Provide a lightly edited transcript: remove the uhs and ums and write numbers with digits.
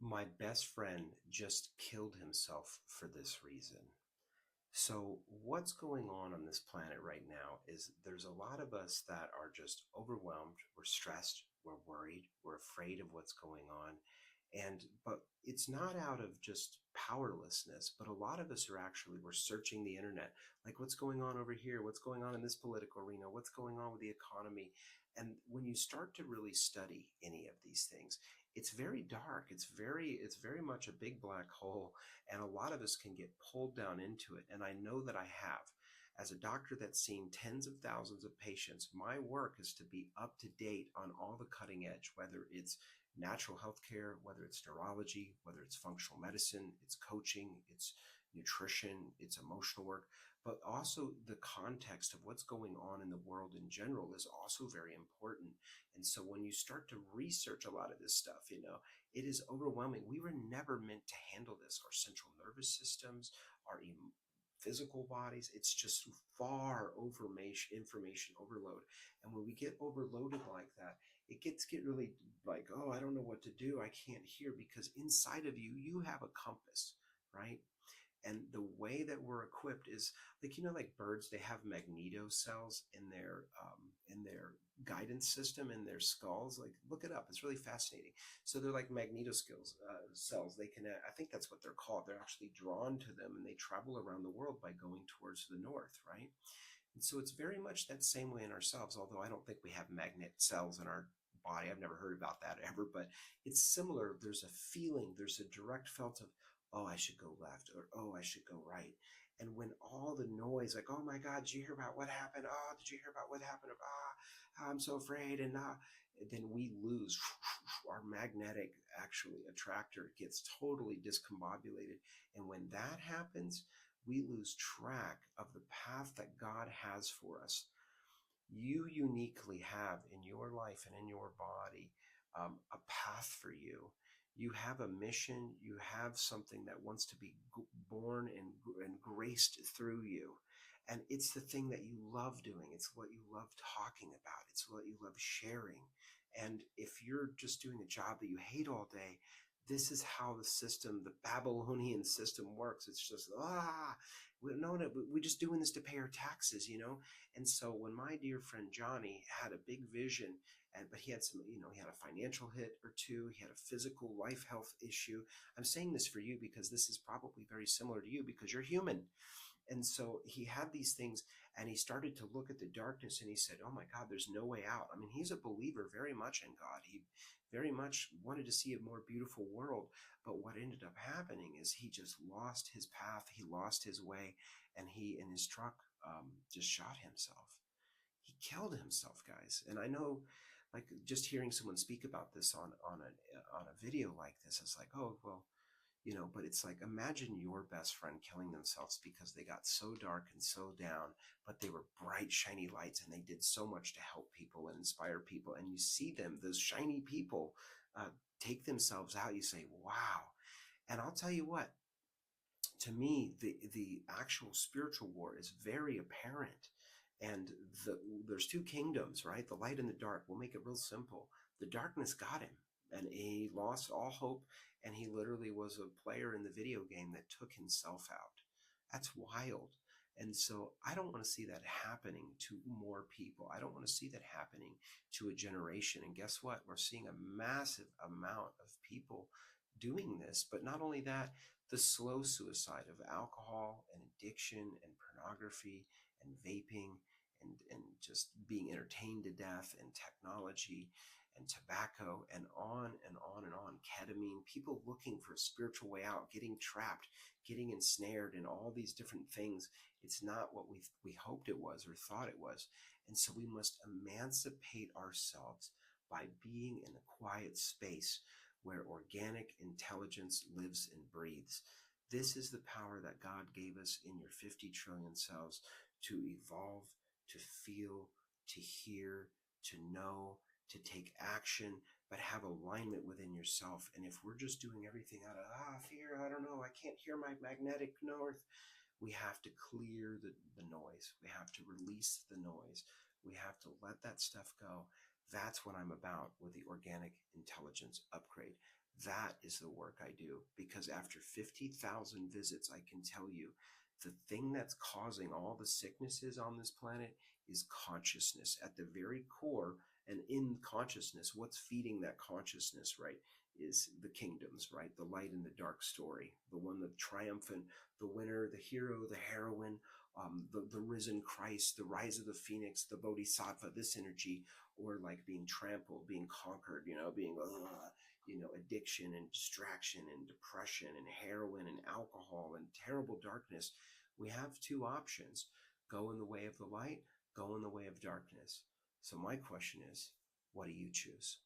My best friend just killed himself for this reason. So, what's going on this planet right now is there's a lot of us that are just overwhelmed, we're stressed, we're worried, we're afraid of what's going on. But it's not out of just powerlessness, but a lot of us are actually, we're searching the internet, like what's going on over here, what's going on in this political arena, what's going on with the economy. And when you start to really study any of these things, it's very dark. It's very much a big black hole, and a lot of us can get pulled down into it. And I know that I have. As a doctor that's seen tens of thousands of patients, my work is to be up to date on all the cutting edge, whether it's natural health care, whether it's neurology, whether it's functional medicine, it's coaching, it's nutrition, it's emotional work, but also the context of what's going on in the world in general is also very important. And so when you start to research a lot of this stuff, it is overwhelming. We were never meant to handle this. Our central nervous systems, our physical bodies, it's just far over information overload. And when we get overloaded like that, it get really like, oh, I don't know what to do. I can't hear, because inside of you, you have a compass, right? And the way that we're equipped is like, like birds, they have magneto cells in their guidance system in their skulls. Like, look it up, it's really fascinating. So they're like magneto skills cells. They can, I think that's what they're called. They're actually drawn to them, and they travel around the world by going towards the north, right? And so it's very much that same way in ourselves, although I don't think we have magnet cells in our body. I've never heard about that ever, but it's similar. There's a feeling, there's a direct felt of, oh, I should go left, or oh, I should go right. And when all the noise, like, oh my God, did you hear about what happened? Oh, did you hear about what happened? I'm so afraid. And then we lose our magnetic, actually, attractor gets totally discombobulated. And when that happens, we lose track of the path that God has for us. You uniquely have in your life and in your body a path for you. You have a mission. You have something that wants to be born and graced through you. And it's the thing that you love doing. It's what you love talking about. It's what you love sharing. And if you're just doing a job that you hate all day, this is how the system, the Babylonian system works. It's just, we're just doing this to pay our taxes. And so when my dear friend Johnny had a big vision, but he had he had a financial hit or two, he had a physical life health issue. I'm saying this for you because this is probably very similar to you, because you're human. And so he had these things, and he started to look at the darkness, and he said, oh my God, there's no way out. I mean, he's a believer very much in God. He very much wanted to see a more beautiful world. But what ended up happening is he just lost his path. He lost his way, and he, in his truck, just shot himself. He killed himself, guys. And I know, like, just hearing someone speak about this on a video like this, it's like, oh, well, but it's like, imagine your best friend killing themselves because they got so dark and so down, but they were bright, shiny lights, and they did so much to help people and inspire people. And you see them, those shiny people, take themselves out. You say, wow. And I'll tell you what, to me, the actual spiritual war is very apparent. And there's two kingdoms, right? The light and the dark. We'll make it real simple. The darkness got him, and he lost all hope, and he literally was a player in the video game that took himself out. That's wild. And so I don't want to see that happening to more people. I don't want to see that happening to a generation. And guess what? We're seeing a massive amount of people doing this. But not only that, the slow suicide of alcohol and addiction and pornography and vaping and just being entertained to death, and technology and tobacco, and on and on and on, ketamine, people looking for a spiritual way out, getting trapped, getting ensnared in all these different things. It's not what we hoped it was or thought it was. And so we must emancipate ourselves by being in a quiet space where organic intelligence lives and breathes. This is the power that God gave us in your 50 trillion cells to evolve, to feel, to hear, to know, to take action, but have alignment within yourself. And if we're just doing everything out of fear, I don't know, I can't hear my magnetic north, we have to clear the noise. We have to release the noise. We have to let that stuff go. That's what I'm about with the organic intelligence upgrade. That is the work I do, because after 50,000 visits, I can tell you the thing that's causing all the sicknesses on this planet is consciousness at the very core. And in consciousness, what's feeding that consciousness, right, is the kingdoms, right? The light and the dark story, the one, the triumphant, the winner, the hero, the heroine, the risen Christ, the rise of the phoenix, the bodhisattva, this energy, or like being trampled, being conquered, being, addiction and distraction and depression and heroin and alcohol and terrible darkness. We have two options: go in the way of the light, go in the way of darkness. So my question is, what do you choose?